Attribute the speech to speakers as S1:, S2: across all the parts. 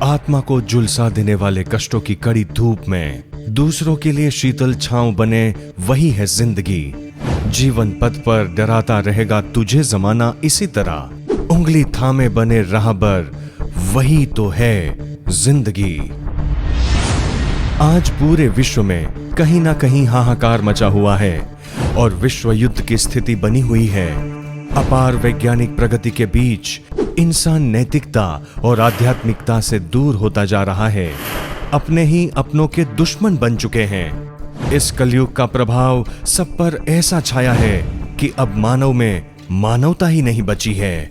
S1: आत्मा को झुलसा देने वाले कष्टों की कड़ी धूप में दूसरों के लिए शीतल छांव बने, वही है जिंदगी। जीवन पथ पर डराता रहेगा तुझे जमाना इसी तरह, उंगली थामे बने राहबर, वही तो है जिंदगी। आज पूरे विश्व में कहीं ना कहीं हाहाकार मचा हुआ है और विश्व युद्ध की स्थिति बनी हुई है। अपार वैज्ञानिक प्रगति के बीच इंसान नैतिकता और आध्यात्मिकता से दूर होता जा रहा है, अपने ही अपनों के दुश्मन बन चुके हैं। इस कलयुग का प्रभाव सब पर ऐसा छाया है कि अब मानव में मानवता ही नहीं बची है।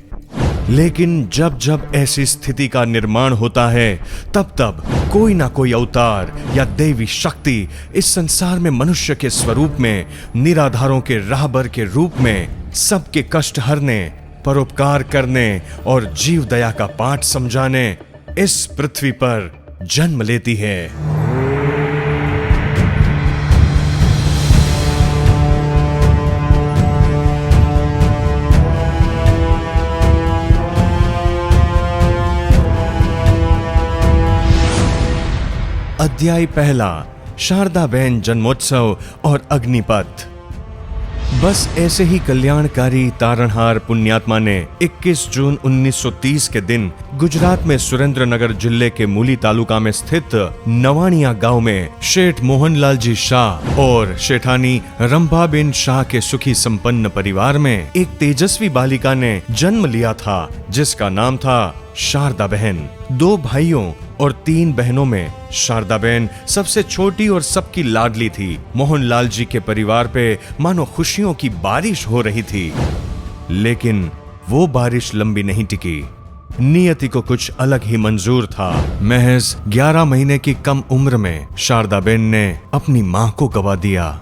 S1: लेकिन जब जब ऐसी स्थिति का निर्माण होता है, तब तब कोई ना कोई अवतार या देवी शक्ति इस संसार में मनुष्य के स्वरूप में, निराधारों के राहबर के रूप में सबके कष्ट हरने, परोपकार करने और जीव दया का पाठ समझाने इस पृथ्वी पर जन्म लेती है। अध्याय पहला, शारदा बहन जन्मोत्सव और अग्निपथ। बस ऐसे ही कल्याणकारी तारणहार पुण्यात्मा ने 21 जून 1930 के दिन गुजरात में सुरेंद्रनगर जिले के मूली तालुका में स्थित नवाणिया गांव में शेठ मोहनलाल जी शाह और शेठानी रंभाबेन शाह के सुखी संपन्न परिवार में एक तेजस्वी बालिका ने जन्म लिया था, जिसका नाम था शारदा बहन। 2 भाइयों और 3 बहनों में शारदा बहन सबसे छोटी और सबकी लाडली थी। मोहनलाल जी के परिवार पे मानो खुशियों की बारिश हो रही थी, लेकिन वो बारिश लंबी नहीं टिकी। नियति को कुछ अलग ही मंजूर था। महज 11 महीने की कम उम्र में शारदा बहन ने अपनी माँ को गवा दिया।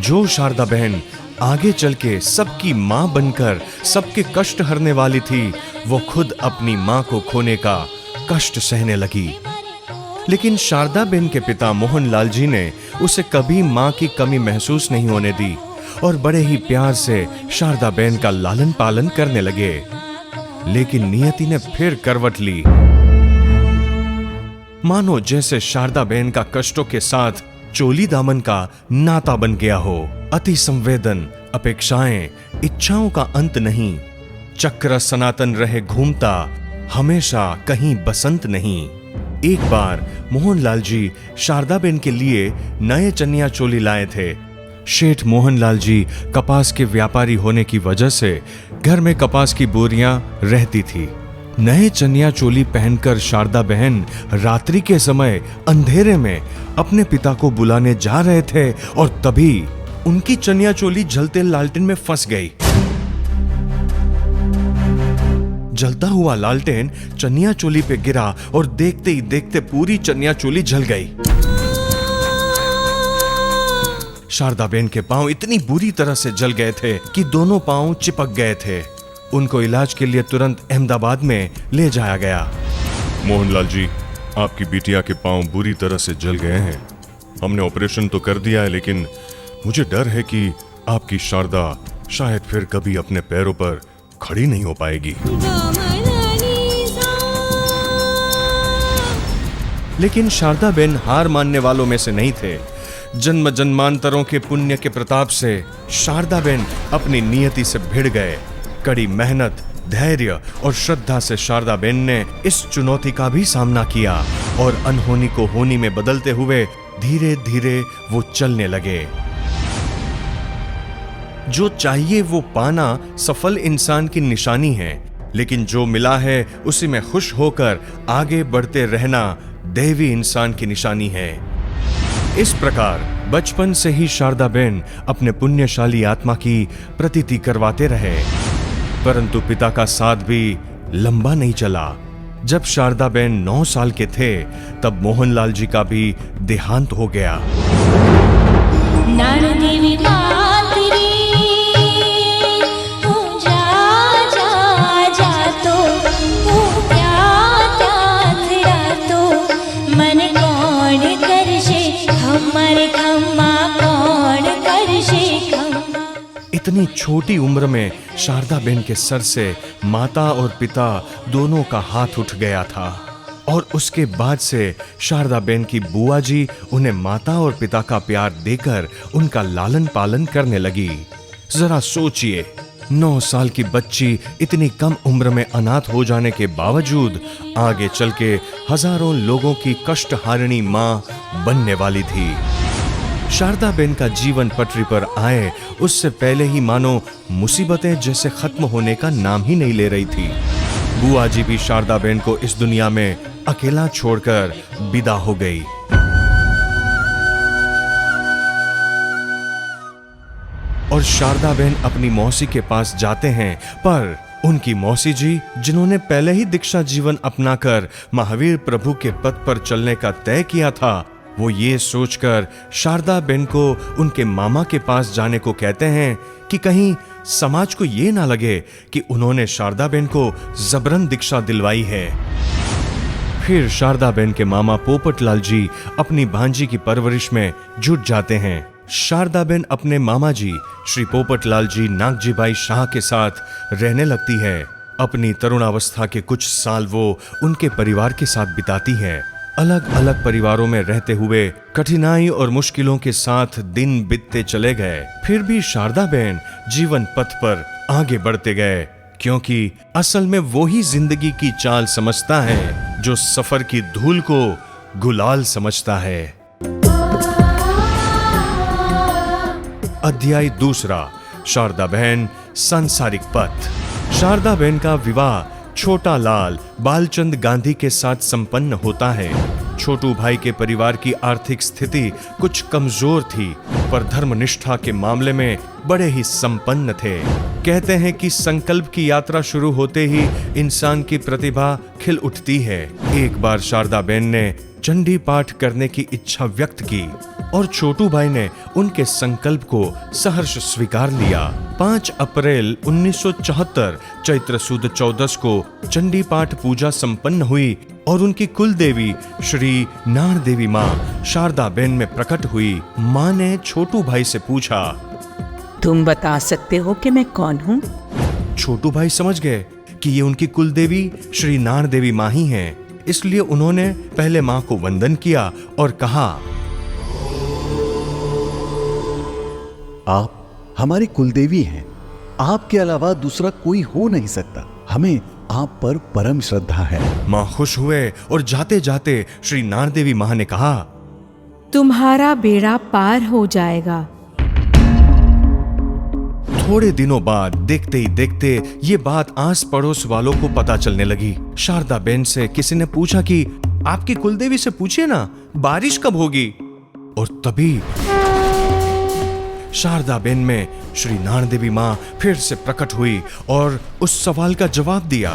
S1: जो शारदा बहन आगे चल के सबकी माँ बनकर सबके कष्ट हरने वाली थी, वो खुद अपनी माँ को खोने का कष्ट सहने लगी। लेकिन शारदा बहन के पिता मोहनलाल जी ने उसे कभी माँ की कमी महसूस नहीं होने दी और बड़े ही प्यार से शारदा बहन का लालन पालन करने लगे। लेकिन नियति ने फिर करवट ली। मानो जैसे शारदा बहन का कष्टों के साथ चोली दामन का नाता बन गया हो। अति संवेदन, अपेक्षाएं, इच्छाओं का अंत नहीं, चक्र सनातन रहे घूमता, हमेशा कहीं बसंत नहीं। एक बार मोहनलाल जी शारदा बहन के लिए नए चनिया चोली लाए थे। शेठ मोहनलाल जी कपास के व्यापारी होने की वजह से घर में कपास की बोरियां रहती थी। नए चनिया चोली पहनकर शारदा बहन रात्रि के समय अंधेरे में अपने पिता को बुलाने जा रहे थे और तभी उनकी चनिया चोली जलते लालटेन में फंस गई। जलता हुआ लालटेन चनिया चोली पे गिरा और देखते ही देखते पूरी चनिया चोली जल गई। शारदा बहन के पांव इतनी बुरी तरह से जल गए थे कि दोनों पांव चिपक गए थे। उनको इलाज के लिए तुरंत अहमदाबाद में ले जाया गया।
S2: मोहनलाल जी, आपकी बिटिया के पांव बुरी तरह से जल गए हैं। हमने ऑपरेशन तो कर दिया है, लेकिन मुझे डर है कि आपकी शारदा शायद फिर कभी अपने पैरों पर खड़ी नहीं हो पाएगी।
S1: लेकिन शारदा बहन हार मानने वालों में से नहीं थे। जन्म जन्मांतरों के पुण्य के प्रताप से शारदा बहन अपनी नियति से भिड़ गए। कड़ी मेहनत, धैर्य और श्रद्धा से शारदा बहन ने इस चुनौती का भी सामना किया और अनहोनी को होनी में बदलते हुए धीरे धीरे वो चलने लगे। जो चाहिए वो पाना सफल इंसान की निशानी है, लेकिन जो मिला है उसी में खुश होकर आगे बढ़ते रहना दैवी इंसान की निशानी है। इस प्रकार बचपन से ही शारदाबेन अपने पुण्यशाली आत्मा की प्रतीति करवाते रहे, परंतु पिता का साथ भी लंबा नहीं चला। जब शारदाबेन 9 साल के थे तब मोहनलाल जी का भी देहांत हो गया।
S3: नारदेवी मात रे, तू जा जा जा तो तू त्या तो मन कौन करशे हमर खम्मा कौन करशे खम्मा।
S1: इतनी छोटी उम्र में शारदाबेन के सर से माता और पिता दोनों का हाथ उठ गया था और उसके बाद से शारदाबेन की बुआ जी उन्हें माता और पिता का प्यार देकर उनका लालन पालन करने लगी। जरा सोचिए, 9 साल की बच्ची इतनी कम उम्र में अनाथ हो जाने के बावजूद आगे चल के हजारों लोगों की कष्टहारिणी माँ बनने वाली थी। शारदाबेन का जीवन पटरी पर आए उससे पहले ही मानो मुसीबतें जैसे खत्म होने का नाम ही नहीं ले रही थी। बुआ जी भी शारदाबेन को इस दुनिया में अकेला छोड़कर विदा हो गई। और शारदाबेन अपनी मौसी के पास जाते हैं, पर उनकी मौसी जी, जिन्होंने पहले ही दीक्षा जीवन अपनाकर महावीर प्रभु के पथ पर चलने का तय किया था, वो ये सोचकर शारदाबेन को उनके मामा के पास जाने को कहते हैं कि कहीं समाज को ये ना लगे कि उन्होंने शारदाबेन को जबरन दीक्षा दिलवाई है। फिर शारदाबेन के मामा पोपटलाल जी अपनी भांजी की परवरिश में जुट जाते हैं। शारदाबेन अपने मामा जी श्री पोपटलाल जी नागजी बाई शाह के साथ रहने लगती है। अपनी तरुणावस्था के कुछ साल वो उनके परिवार के साथ बिताती है। अलग अलग परिवारों में रहते हुए कठिनाई और मुश्किलों के साथ दिन बीतते चले गए, फिर भी शारदाबेन जीवन पथ पर आगे बढ़ते गए, क्योंकि असल में वो ही जिंदगी की चाल समझता है जो सफर की धूल को गुलाल समझता है। अध्याय 2, शारदाबेन सांसारिक पथ। शारदाबेन का विवाह छोटा लाल बालचंद गांधी के साथ संपन्न होता है। छोटू भाई के परिवार की आर्थिक स्थिति कुछ कमजोर थी, पर धर्मनिष्ठा के मामले में बड़े ही संपन्न थे। कहते हैं कि संकल्प की यात्रा शुरू होते ही इंसान की प्रतिभा खिल उठती है। एक बार शारदाबेन ने चंडी पाठ करने की इच्छा व्यक्त की और छोटू भाई ने उनके संकल्प को सहर्ष स्वीकार लिया। 5 अप्रैल 1974 चैत्र सुद 14 को चंडी पाठ पूजा संपन्न हुई और उनकी कुल देवी श्री नाण देवी माँ शारदाबेन में प्रकट हुई। माँ ने छोटू भाई से पूछा,
S4: तुम बता सकते हो कि मैं कौन हूँ?
S1: छोटू भाई समझ गए कि ये उनकी कुल देवी श्री नाण देवी माँ ही हैं, इसलिए उन्होंने पहले माँ को वंदन किया और कहा,
S5: आप हमारी कुलदेवी हैं। आपके अलावा दूसरा कोई हो नहीं सकता। हमें आप पर परम श्रद्धा है।
S1: माँ खुश हुए और जाते जाते श्री नाण देवी माँ ने कहा,
S4: तुम्हारा बेड़ा पार हो जाएगा।
S1: थोड़े दिनों बाद देखते ही देखते ये बात आस पड़ोस वालों को पता चलने लगी। शारदाबेन से किसी ने पूछा कि आपकी कुलदेवी से पूछिए ना, बारिश कब होगी। और तभी शारदाबेन में श्री नाण देवी माँ फिर से प्रकट हुई और उस सवाल का जवाब दिया।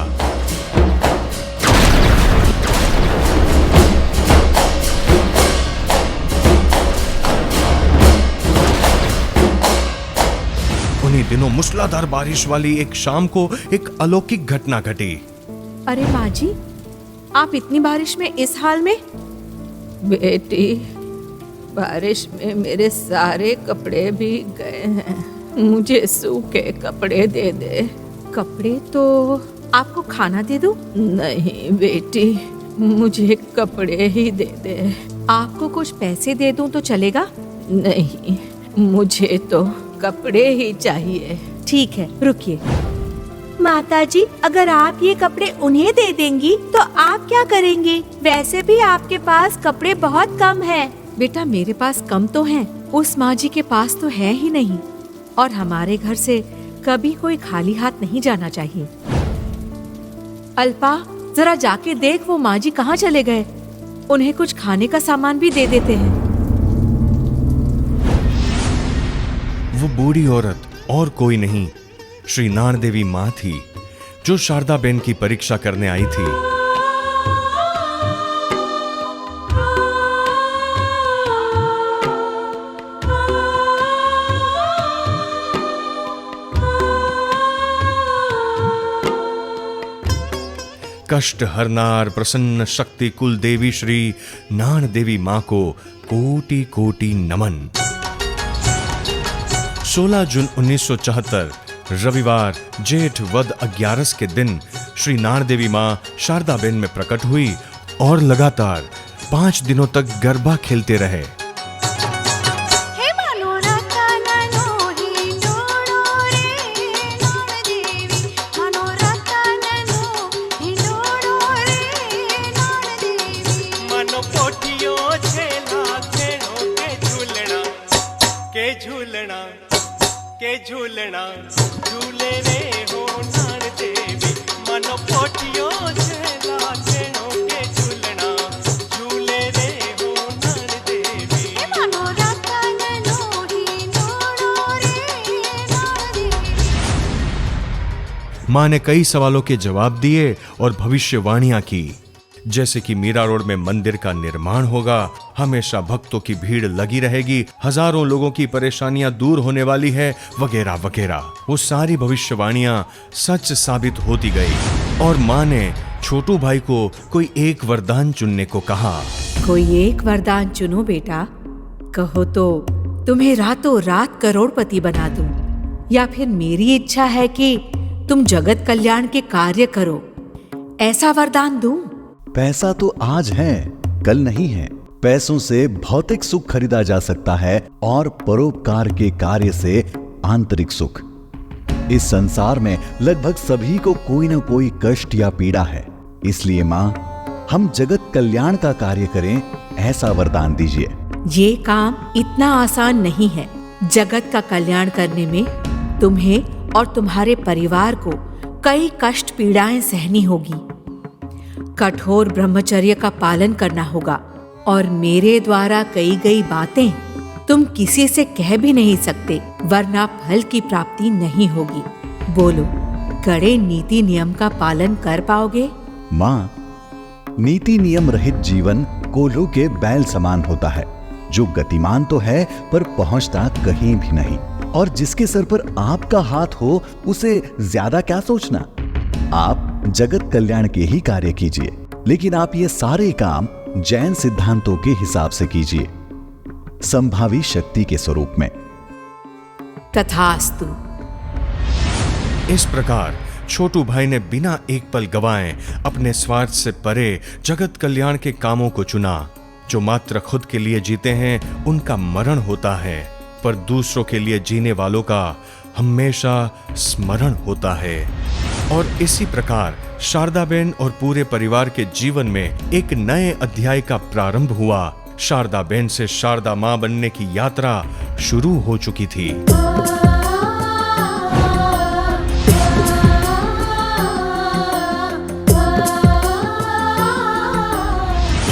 S1: उन्हीं दिनों मूसलाधार बारिश वाली एक शाम को एक अलौकिक घटना घटी।
S4: अरे माँ जी, आप इतनी बारिश में इस हाल में?
S6: बेटी, बारिश में मेरे सारे कपड़े भीग गए हैं, मुझे सूखे कपड़े दे दे।
S4: कपड़े तो आपको खाना दे दूं?
S6: नहीं बेटी, मुझे कपड़े ही दे दे।
S4: आपको कुछ पैसे दे दूं तो चलेगा?
S6: नहीं, मुझे तो कपड़े ही चाहिए।
S4: ठीक है, रुकिए।
S7: माताजी, अगर आप ये कपड़े उन्हें दे देंगी तो आप क्या करेंगे? वैसे भी आपके पास कपड़े बहुत कम हैं।
S4: बेटा, मेरे पास कम तो हैं, उस माँ जी के पास तो है ही नहीं, और हमारे घर से कभी कोई खाली हाथ नहीं जाना चाहिए। अल्पा, जरा जाके देख वो माँ जी कहाँ चले गए। उन्हें कुछ खाने का सामान भी दे देते हैं।
S1: वो बूढ़ी औरत और कोई नहीं, श्री नाण देवी मां थी, जो शारदा बेन की परीक्षा करने आई थी। कष्ट हरनार प्रसन्न शक्ति कुल देवी श्री नाण देवी मां को कोटि कोटि नमन। 16 जून 1974 रविवार जेठ वद 11 के दिन श्री नाण देवी मां शारदा बेन में प्रकट हुई और लगातार 5 दिनों तक गरबा खेलते रहे।
S8: झूलना झूले रे हो नाण देवी, मनो पोटियो झेला खेणो के झूलना झूले रे हो नाण देवी। मनो रतन लोही नोड़ो रे नाण देवी।
S1: मां ने कई सवालों के जवाब दिए और भविष्यवाणियां की, जैसे कि मीरा रोड में मंदिर का निर्माण होगा, हमेशा भक्तों की भीड़ लगी रहेगी, हजारों लोगों की परेशानियां दूर होने वाली है, वगैरह वगैरह। वो सारी भविष्यवाणियां सच साबित होती गई और मां ने छोटू भाई को कोई एक वरदान चुनने को कहा।
S4: कोई एक वरदान चुनो बेटा, कहो तो तुम्हें रातों रात करोड़पति बना दूं, या फिर मेरी इच्छा है कि तुम जगत कल्याण के कार्य करो, ऐसा वरदान दूं।
S5: पैसा तो आज है, कल नहीं है। पैसों से भौतिक सुख खरीदा जा सकता है और परोपकार के कार्य से आंतरिक सुख। इस संसार में लगभग सभी को कोई ना कोई कष्ट या पीड़ा है, इसलिए मां, हम जगत कल्याण का कार्य करें, ऐसा वरदान दीजिए।
S4: ये काम इतना आसान नहीं है। जगत का कल्याण करने में तुम्हें और तुम्हारे परिवार को कई कष्ट पीड़ाएं सहनी होगी। कठोर ब्रह्मचर्य का पालन करना होगा और मेरे द्वारा कही गई बातें तुम किसी से कह भी नहीं सकते, वरना फल की प्राप्ति नहीं होगी। बोलो, कड़े नीति नियम का पालन कर पाओगे?
S5: मां, नीति नियम रहित जीवन कोल्हू के बैल समान होता है, जो गतिमान तो है पर पहुंचता कहीं भी नहीं, और जिसके सर पर आपका हाथ हो उसे ज्यादा क्या सोचना। आप जगत कल्याण के ही कार्य कीजिए, लेकिन आप ये सारे काम जैन सिद्धांतों के हिसाब से कीजिए, संभावी शक्ति के स्वरूप में।
S4: तथास्तु।
S1: इस प्रकार छोटू भाई ने बिना एक पल गवाए अपने स्वार्थ से परे जगत कल्याण के कामों को चुना। जो मात्र खुद के लिए जीते हैं उनका मरण होता है, पर दूसरों के लिए जीने वालों का हमेशा स्मरण होता है। और इसी प्रकार शारदाबेन और पूरे परिवार के जीवन में एक नए अध्याय का प्रारंभ हुआ। शारदाबेन से शारदा मां बनने की यात्रा शुरू हो चुकी थी।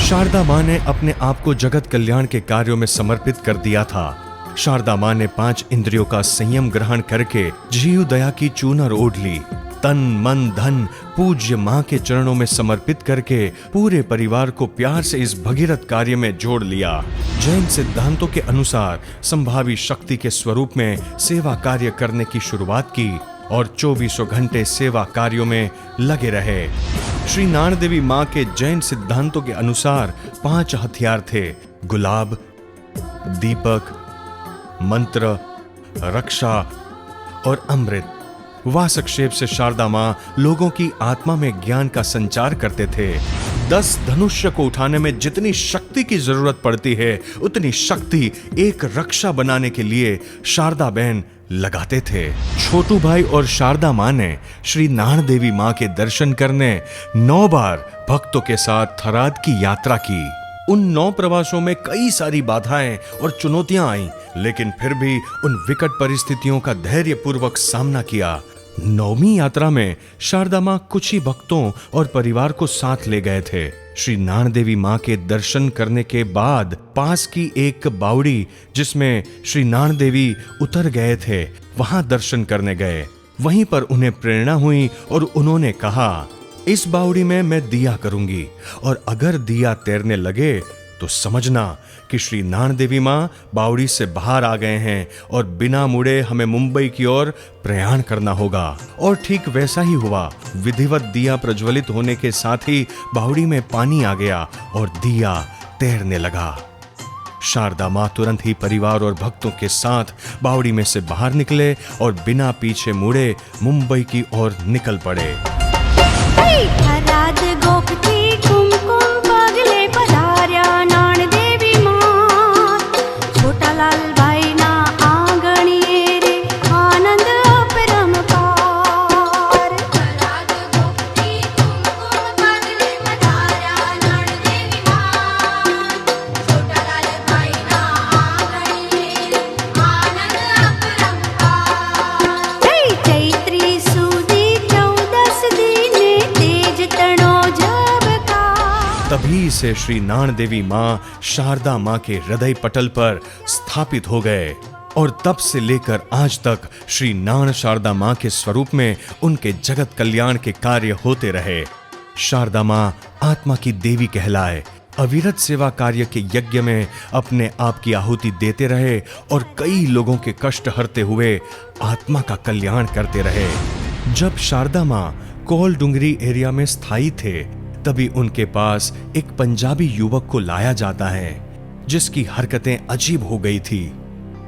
S1: शारदा मां ने अपने आप को जगत कल्याण के कार्यों में समर्पित कर दिया था। शारदा मां ने 5 इंद्रियों का संयम ग्रहण करके जीव दया की चूनर ओढ़ ली। तन मन धन पूज्य मां के चरणों में समर्पित करके पूरे परिवार को प्यार से इस भगीरथ कार्य में जोड़ लिया। जैन सिद्धांतों के अनुसार संभावी शक्ति के स्वरूप में सेवा कार्य करने की शुरुआत की और 24 घंटे सेवा कार्यों में लगे रहे। श्री नाण देवी मां के जैन सिद्धांतों के अनुसार 5 हथियार थे: गुलाब, दीपक, मंत्र, रक्षा और अमृत। वासक्षेप से शारदा मां लोगों की आत्मा में ज्ञान का संचार करते थे। 10 धनुष्य को उठाने में जितनी शक्ति की जरूरत पड़ती है, उतनी शक्ति एक रक्षा बनाने के लिए शारदा बेन लगाते थे। छोटू भाई और शारदा मां ने श्री नाण देवी मां के दर्शन करने 9 बार भक्तों के साथ थराद की यात्रा की। उन 9 प्रवासों में कई सारी बाधाएं और चुनौतियां आईं, लेकिन फिर भी उन विकट परिस्थितियों का धैर्यपूर्वक सामना किया। नौवीं यात्रा में शारदा मां कुछ ही भक्तों और परिवार को साथ ले गए थे। श्री नान देवी मां के दर्शन करने के बाद पास की एक बावड़ी जिसमें श्री नान देवी उतर गए थे, वहां दर्शन करने गए। वहीं पर उन्हें प्रेरणा हुई और उन्होंने कहा, इस बावड़ी में मैं दिया करूंगी और अगर दिया तैरने लगे तो समझना कि श्री नान देवी मां बावड़ी से बाहर आ गए हैं और बिना मुड़े हमें मुंबई की ओर प्रयाण करना होगा। और ठीक वैसा ही हुआ। विधिवत दिया प्रज्वलित होने के साथ ही बावड़ी में पानी आ गया और दिया तैरने लगा। शारदा मां तुरंत ही परिवार और भक्तों के साथ बावड़ी में से बाहर निकले और बिना पीछे मुड़े मुंबई की ओर निकल पड़े।
S3: थराद गोपती कुमकुम पगले पधार्या नान देवी मां, छोटा लाल भाई ना आंगणिये रे आनंद अपरंपार। थराद गोपती कुमकुम पगले पधार्या नान देवी मां, छोटा लाल भाई ना आंगणिये रे आनंद अपरंपार। चैत्री सुदी 14 दीने तेज तणो झबका।
S1: तभी से श्री नान देवी मां शारदा मां के हृदय पटल पर स्थापित हो गए और तब से लेकर आज तक श्री नान शारदा मां के स्वरूप में उनके जगत कल्याण के कार्य होते रहे। शारदा मां आत्मा की देवी कहलाए, अविरत सेवा कार्य के यज्ञ में अपने आप की आहुति देते रहे और कई लोगों के कष्ट हरते हुए आत्मा का कल्याण करते रहे। जब शारदा मां कोल डुंगरी एरिया में स्थायी थे, तभी उनके पास एक पंजाबी युवक को लाया जाता है जिसकी हरकतें अजीब हो गई थी।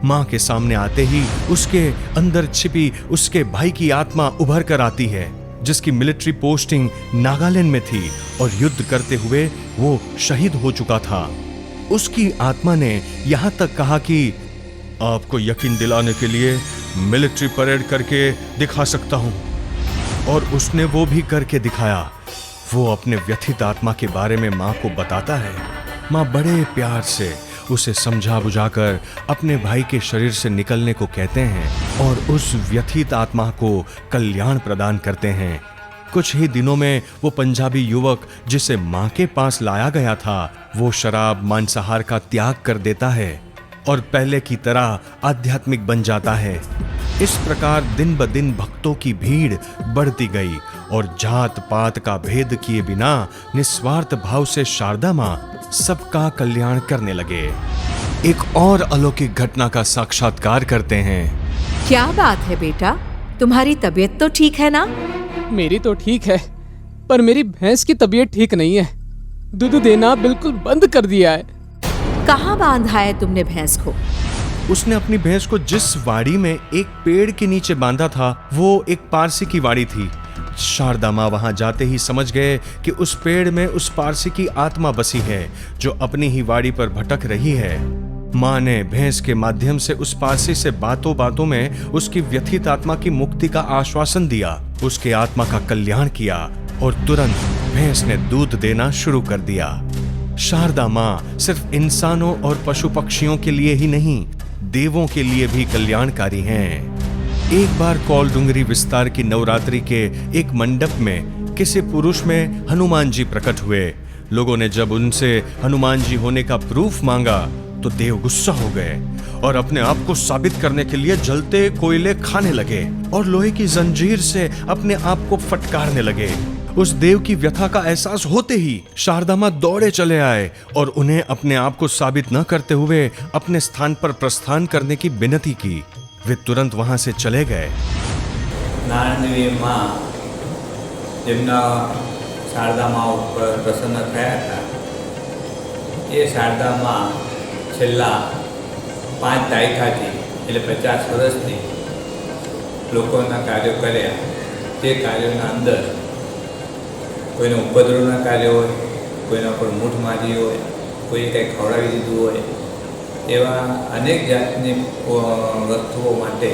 S1: मां के सामने आते ही उसके अंदर छिपी उसके भाई की आत्मा उभर कर आती है, जिसकी मिलिट्री पोस्टिंग नागालैंड में थी और युद्ध करते हुए वो शहीद हो चुका था। उसकी आत्मा ने यहां तक कहा कि आपको यकीन दिलाने के लिए मिलिट्री परेड करके दिखा सकता हूं, और उसने वो भी करके दिखाया। वो अपने व्यथित आत्मा के बारे में मां को बताता है। मां बड़े प्यार से उसे समझा बुझाकर अपने भाई के शरीर से निकलने को कहते हैं और उस व्यथित आत्मा को कल्याण प्रदान करते हैं। कुछ ही दिनों में वो पंजाबी युवक जिसे मां के पास लाया गया था, वो शराब मांसाहार का त्याग कर देता है और पहले की तरह आध्यात्मिक बन जाता है। इस प्रकार दिन ब दिन भक्तों की भीड़ बढ़ती गई और जात पात का भेद किए बिना निस्वार्थ भाव से शारदा मां सबका कल्याण करने लगे। एक और अलौकिक घटना का साक्षात्कार करते हैं।
S4: क्या बात है बेटा, तुम्हारी तबीयत तो ठीक है ना?
S9: मेरी तो ठीक है, पर मेरी भैंस की तबीयत ठीक नहीं है। दूध देना बिल्कुल बंद कर दिया है।
S4: कहाँ बांधा है तुमने भैंस को?
S1: उसने अपनी भैंस को जिस वाड़ी में एक पेड़ के नीचे बांधा था, वो एक पारसी की वाड़ी थी। शारदा मां वहां जाते ही समझ गए कि उस पेड़ में उस पारसी की आत्मा बसी है जो अपनी ही वाड़ी पर भटक रही है। मां ने भैंस के माध्यम से उस पारसी से बातों बातों में उसकी व्यथित आत्मा की मुक्ति का आश्वासन दिया, उसके आत्मा का कल्याण किया और तुरंत भैंस ने दूध देना शुरू कर दिया। शारदा मां सिर्फ इंसानों और पशु पक्षियों के लिए ही नहीं, देवों के लिए भी कल्याणकारी हैं। एक बार कोल डुंगरी विस्तार की नवरात्रि के एक मंडप में किसी पुरुष में हनुमान जी प्रकट हुए। लोगों ने जब उनसे हनुमान जी होने का प्रूफ मांगा तो देव गुस्सा हो गए और अपने आप को साबित करने के लिए जलते कोयले खाने लगे और लोहे की जंजीर से अपने आप को फटकारने लगे। उस देव की व्यथा का एहसास होते ही शारदा मां दौड़े चले आए और उन्हें अपने आप को साबित न करते हुए अपने स्थान पर प्रस्थान करने की विनती की। वे तुरंत वहां से चले गए।
S10: નારાયણ માં જેમના શારદા માં ઉપર પ્રસન્ન થયા હતા, એ શારદા માં છેલ્લા 5 દાયકાથી એટલે 50 વર્ષથી લોકોના કાર્યો કર્યા। તે કાર્યોના અંદર કોઈનો ઉપદ્રવના કાર્ય હોય, કોઈના પર મૂઠ મારી હોય, કોઈએ કંઈ ખવડાવી દીધું હોય, એવા અનેક જાતની વસ્તુઓ માટે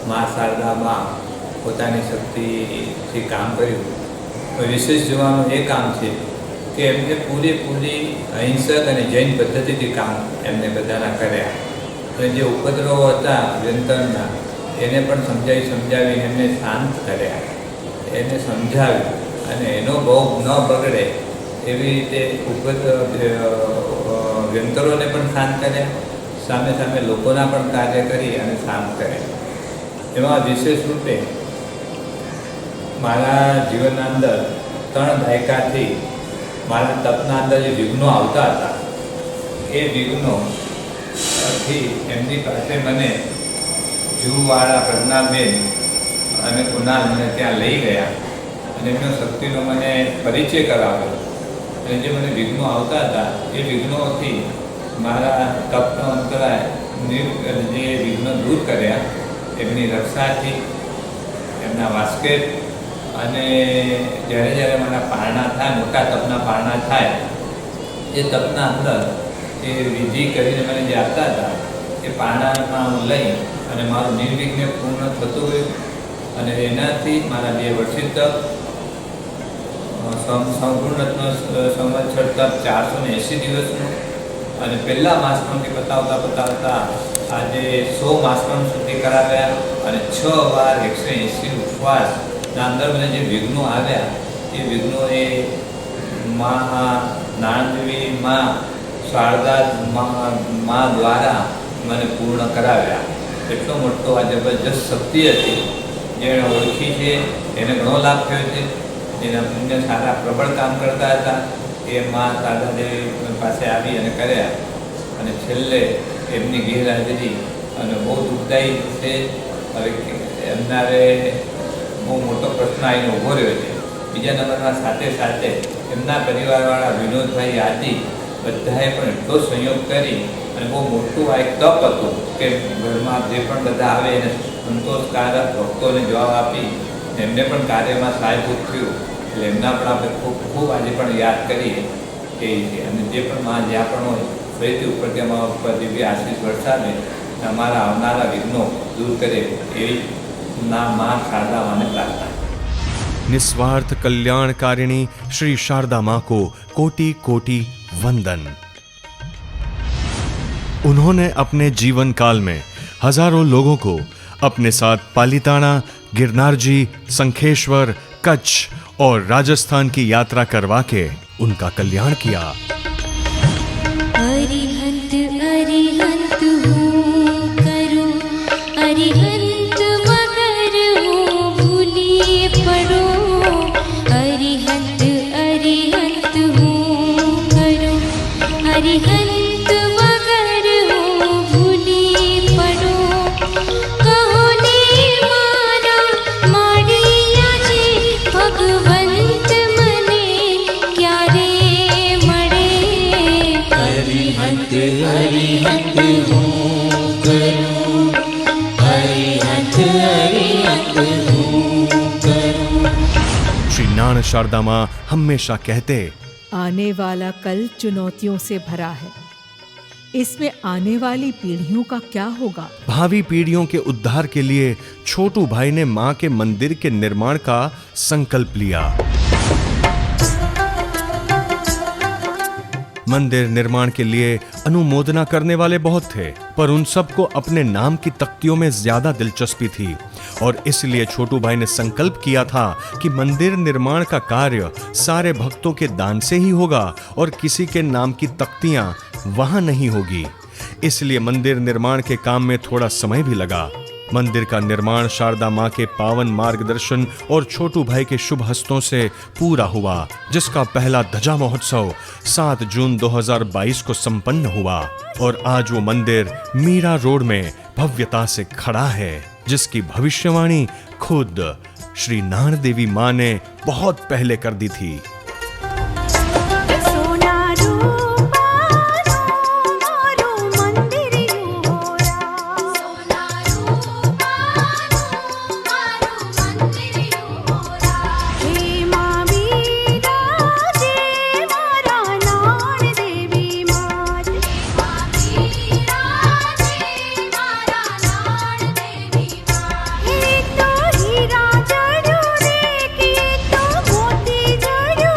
S10: મા શારદામાં પોતાની શક્તિથી કામ કર્યું। વિશેષ જોવાનું એ કામ છે કે એમને પૂરેપૂરી અહિંસક અને જૈન પદ્ધતિથી કામ એમને બધાના કર્યા। અને જે ઉપદ્રવો હતા વ્યંતરના, એને પણ સમજાવીને એમને શાંત કર્યા, એને સમજાવ્યું અને એનો બહુ ન બગડે એવી રીતે વ્યંતરોને પણ શાંત કર્યા, સામે સામે લોકોના પણ કાર્ય કરી અને શાંત કર્યા. એમાં વિશેષ રૂપે મારા જીવનના અંદર 3 દાયકાથી મારા તપના અંદર જે વિઘ્નો આવતા હતા એ વિઘ્નોથી એમની પાસે મને જૂવાળા પ્રજ્ઞાબેન અને કુનાલ મને ત્યાં લઈ ગયા અને એમનો શક્તિનો મને પરિચય કરાવ્યો. અને જે મને વિઘ્નો આવતા હતા એ વિઘ્નોથી મારા તપનો અંતરાય જે વિઘ્નો દૂર કર્યા એમની રક્ષાથી, એમના વાસ્કેટ અને જ્યારે મારા પારણા થાય, મોટા તપના પારણા થાય એ તપના અંદર એ વિધિ કરીને મને જે આપતા હતા એ પારણામાં હું લઈ અને મારું નિર્વિઘ્ન પૂર્ણ થતું ગયું. અને એનાથી મારા 2 વર્ષિત તપ, સંપૂર્ણત્વ સંવત્સર તપ 480 દિવસનું અને પહેલા માસક્રમથી પતાવતા આજે 100 માસક્રમ સુધી કરાવ્યા અને 6 વાર 180 ઉપવાસના અંદર મને જે વિઘ્નો આવ્યા એ વિઘ્નો એ નાણદેવી માં શારદા માં દ્વારા મને પૂર્ણ કરાવ્યા. એટલો મોટો આ જબરજસ્ત શક્તિ હતી જેણે ઓળખી છે, એને ઘણો લાભ થયો છે. એના પુણ્ય સારા પ્રબળ કામ કરતા હતા એ માં શારદાદેવી પાસે આવી અને કર્યા. અને છેલ્લે એમની ગેરહાજરી અને બહુ દુઃખદાયી છે. હવે એમનારે બહુ મોટો પ્રશ્ન આવીને ઊભો રહ્યો છે. બીજા નંબરમાં સાથે એમના પરિવારવાળા વિનોદભાઈ આદિ બધાએ પણ એટલો સંયોગ કરી અને બહુ મોટું આ એક તપ હતું કે ઘરમાં જે પણ બધા આવે એને સંતોષકારક ભક્તોને જવાબ આપી એમને પણ કાર્યમાં સહાયભૂત થયું. એટલે એમના પણ આપણે ખૂબ આજે પણ યાદ કરીએ એ રીતે. અને જે પણ માં જ્યાં પણ હોય ફરીથી ઉપરથી અમારા ઉપર દિવ્ય આશીષ વરસાવે અમારા આવનારા વિઘ્નો દૂર કરે એવી માં શારદા માને પ્રાર્થના.
S1: निस्वार्थ कल्याणकारिणी श्री शारदा माँ को कोटि कोटि वंदन। उन्होंने अपने जीवन काल में हजारों लोगों को अपने साथ पालीताना, गिरनारजी, शंखेश्वर, कच्छ और राजस्थान की यात्रा करवा के उनका कल्याण किया।
S3: अरिहंत अरिहंत हूँ करो, अरिहंत मगर हूँ भूलिए पड़ो। अरिहंत अरिहंत हूँ करो, अरिहंत मगर हूँ भूलिए पड़ो। कहो ने मारा माड़िया जे भगवंत मने क्यारे मळे। अरिहंत अरिहंत हूँ करूँ, अरिहंत अरिहंत हूँ करूँ।
S1: श्री नाण शारदा माँ हमेशा कहते,
S4: आने वाला कल चुनौतियों से भरा है, इसमें आने वाली पीढ़ियों का क्या होगा।
S1: भावी पीढ़ियों के उद्धार के लिए छोटू भाई ने माँ के मंदिर के निर्माण का संकल्प लिया। मंदिर निर्माण के लिए अनुमोदना करने वाले बहुत थे, पर उन सबको अपने नाम की तख्तियों में ज्यादा दिलचस्पी थी और इसलिए छोटू भाई ने संकल्प किया था कि मंदिर निर्माण का कार्य सारे भक्तों के दान से ही होगा और किसी के नाम की तख्तियां वहां नहीं होगी। इसलिए मंदिर निर्माण के काम में थोड़ा समय भी लगा। मंदिर का निर्माण शारदा माँ के पावन मार्गदर्शन और छोटू भाई के शुभ हस्तों से पूरा हुआ, जिसका पहला ध्वजा महोत्सव 7 जून 2022 को संपन्न हुआ और आज वो मंदिर मीरा रोड में भव्यता से खड़ा है, जिसकी भविष्यवाणी खुद श्री नाण देवी माँ ने बहुत पहले कर दी थी।
S3: हीरा जड़ो रे की तो मोती जड़ो।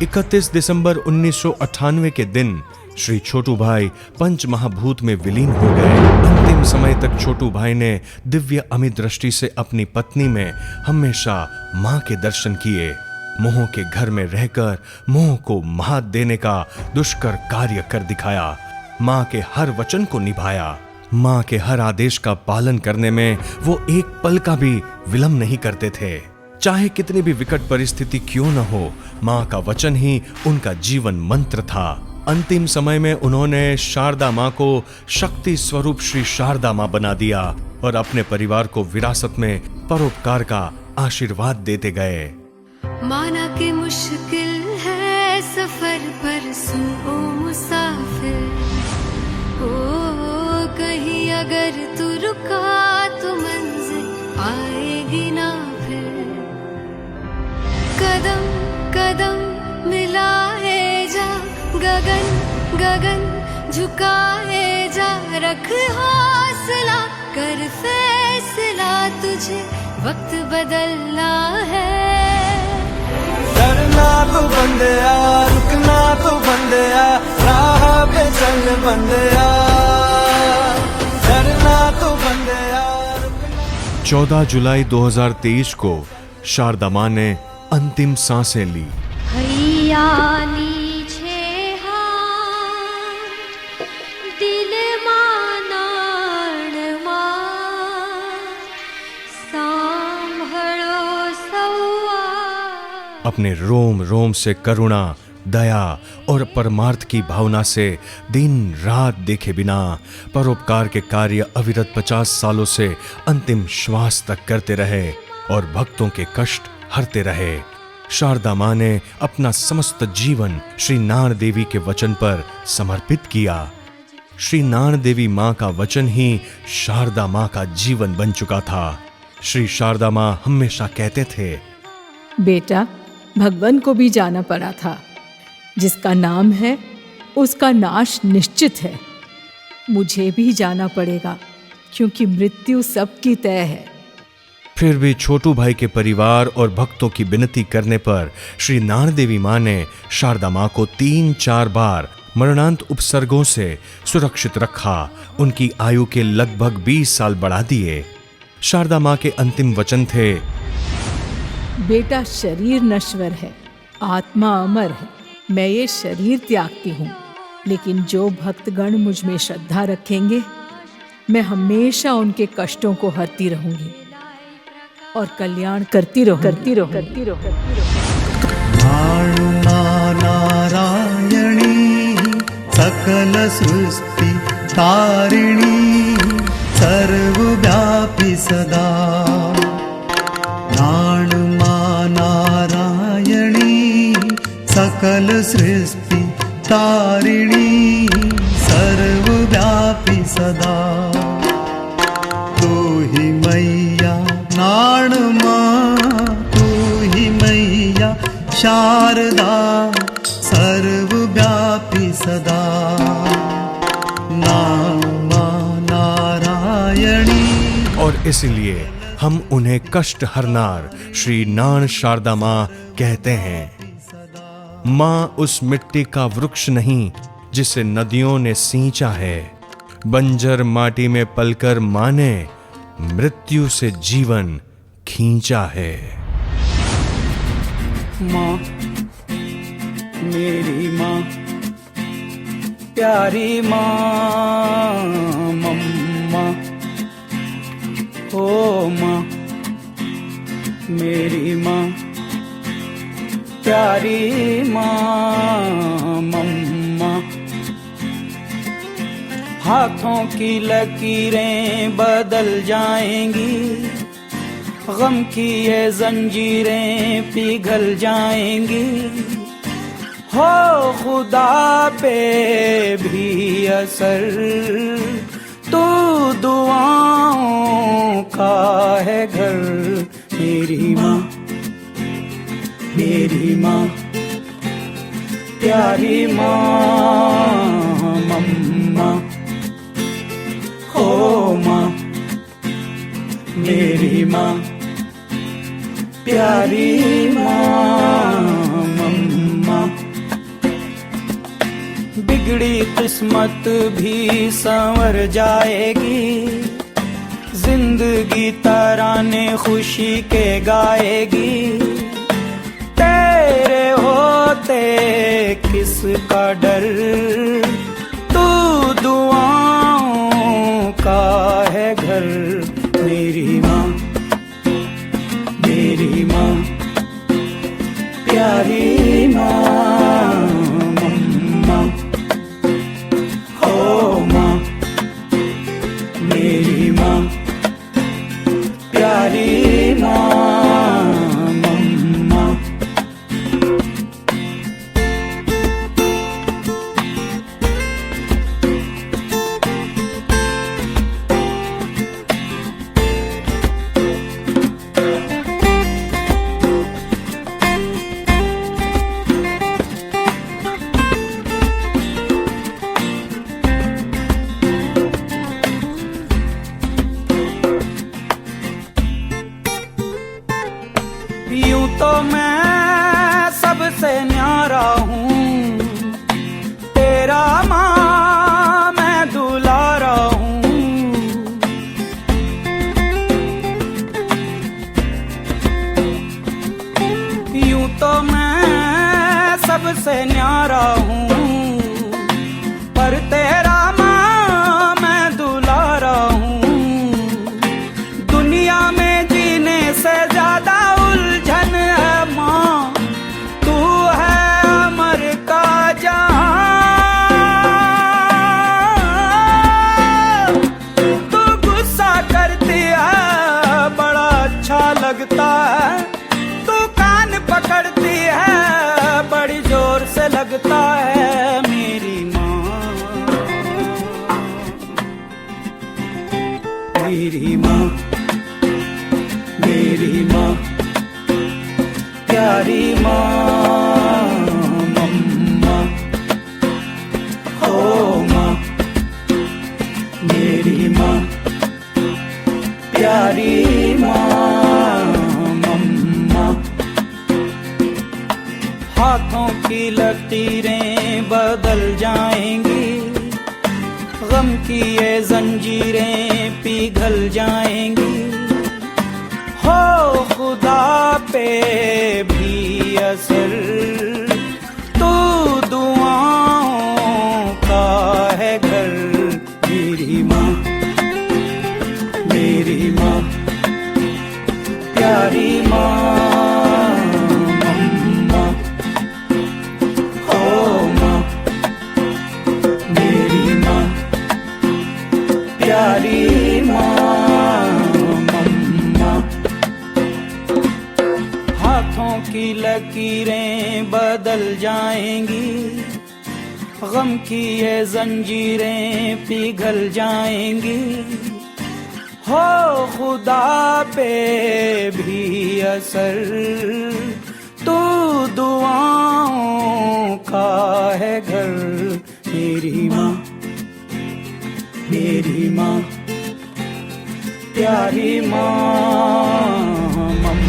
S1: 31 दिसंबर 1998 के दिन श्री छोटू भाई पंच महाभूत में विलीन हो गए। अंतिम समय तक छोटू भाई ने दिव्य अमित दृष्टि से अपनी पत्नी में हमेशा मां के दर्शन किए। मोह के घर में रहकर मोह को मात देने का दुष्कर कार्य कर दिखाया। मां के हर वचन को निभाया। मां के हर आदेश का पालन करने में वो एक पल का भी विलंब नहीं करते थे। चाहे कितनी भी विकट परिस्थिति क्यों न हो, मां का वचन ही उनका जीवन मंत्र था। अंतिम समय में उन्होंने शारदा मां को शक्ति स्वरूप श्री शारदा मां बना दिया और अपने परिवार को विरासत में परोपकार का आशीर्वाद देते गए।
S3: माना कि मुश्किल है सफर पर सुन ओ मुसाफिर, ओ कहीं अगर तू रुका तो मंजिल आएगी ना फिर। कदम कदम मिलाए जा, गगन गगन झुकाए जा, रख हौसला कर फैसला, तुझे वक्त बदलना है।
S8: डरना तो बंदया, रुकना तो बंदया, राह पे चल बंदया, डरना तो बंदया।
S1: 14 जुलाई 2023 को शारदा मां ने अंतिम सांसें ली।
S3: हैया नीचे हाथ, दिल मानाण मां, सांभळो सौआ।
S1: अपने रोम रोम से करुणा, दया और परमार्थ की भावना से दिन रात देखे बिना परोपकार के कार्य अविरत 50 सालों से अंतिम श्वास तक करते रहे और भक्तों के कष्ट हरते रहे। शारदा मां ने अपना समस्त जीवन श्री नाण देवी के वचन पर समर्पित किया। श्री नाण देवी मां का वचन ही शारदा मां का जीवन बन चुका था। श्री शारदा मां हमेशा कहते थे,
S6: बेटा, भगवान को भी जाना पड़ा था। जिसका नाम है उसका नाश निश्चित है। मुझे भी जाना पड़ेगा क्योंकि मृत्यु सबकी तय है।
S1: फिर भी छोटू भाई के परिवार और भक्तों की विनती करने पर श्री नाण देवी मां ने शारदा मां को 3-4 बार मरणांत उपसर्गों से सुरक्षित रखा। उनकी आयु के लगभग 20 साल बढ़ा दिए। शारदा मां के अंतिम वचन थे,
S6: बेटा, शरीर नश्वर है, आत्मा अमर है। मैं ये शरीर त्यागती हूँ, लेकिन जो भक्तगण मुझ में श्रद्धा रखेंगे, मैं हमेशा उनके कष्टों को हरती रहूंगी और कल्याण करती रहूंगी।
S11: नारायणी सकल सृष्टि तारिणी सर्वव्यापी सदा। नारायणी सकल सृष्टि तारिणी सर्वव्यापी सदा। तू ही मैया नाण मां, तू ही मैया शारदा सर्वव्यापी सदा। नारायणी।
S1: और इसलिए हम उन्हें कष्ट हरनार श्री नाण शारदा मां कहते हैं। मां उस मिट्टी का वृक्ष नहीं जिसे नदियों ने सींचा है। बंजर माटी में पलकर मां ने मृत्यु से जीवन खींचा है।
S11: माँ, मेरी माँ, प्यारी माँ, मम्मा, ओ माँ, मेरी माँ, प्यारी माँ, मम्मा। हाथों की लकीरें बदल जाएंगी, गम की ये जंजीरें पिघल जाएंगी। हो खुदा पे भी असर, तू दुआओं का है घर। मेरी माँ, मेरी माँ, प्यारी माँ, मम्मा, हो माँ, मेरी माँ, प्यारी माँ, मम्मा। किस्मत भी संवर जाएगी, जिंदगी तराने खुशी के गाएगी। तेरे होते किसका डर, तू दुआओं का है घर। मेरी माँ, मेरी माँ, प्यारी माँ, मम्मा, हो माँ, मेरी माँ, प्यारी माँ, मम्मा। यूं तो मैं सबसे न्यारा हूँ, तेरा माँ मैं दुलारा हूँ। यूं तो मैं सबसे न्यारा हूँ, पर तेरा माँ मैं दुलारा हूँ। दुनिया में जीने से ज्यादा लगता है, तू कान पकड़ती है बड़ी जोर से लगता है। मेरी माँ, मेरी माँ, मेरी माँ, प्यारी माँ, मम्मा, हो माँ, मेरी माँ, प्यारी माँ, हाथों की लकीरें बदल जाएंगी, गम की ये जंजीरें पिघल जाएंगी। हो खुदा पे भी असर, तू दुआओं का है घर। मेरी माँ, मेरी माँ, प्यारी माँ, प्यारी माँ, मम्मा। हाथों की लकीरें बदल जाएंगी, गम की ये जंजीरें पिघल जाएंगी। हो खुदा पे भी असर, तू दुआओं का है घर। मेरी माँ, मेरी माँ, प्यारी माँ, मम्मा।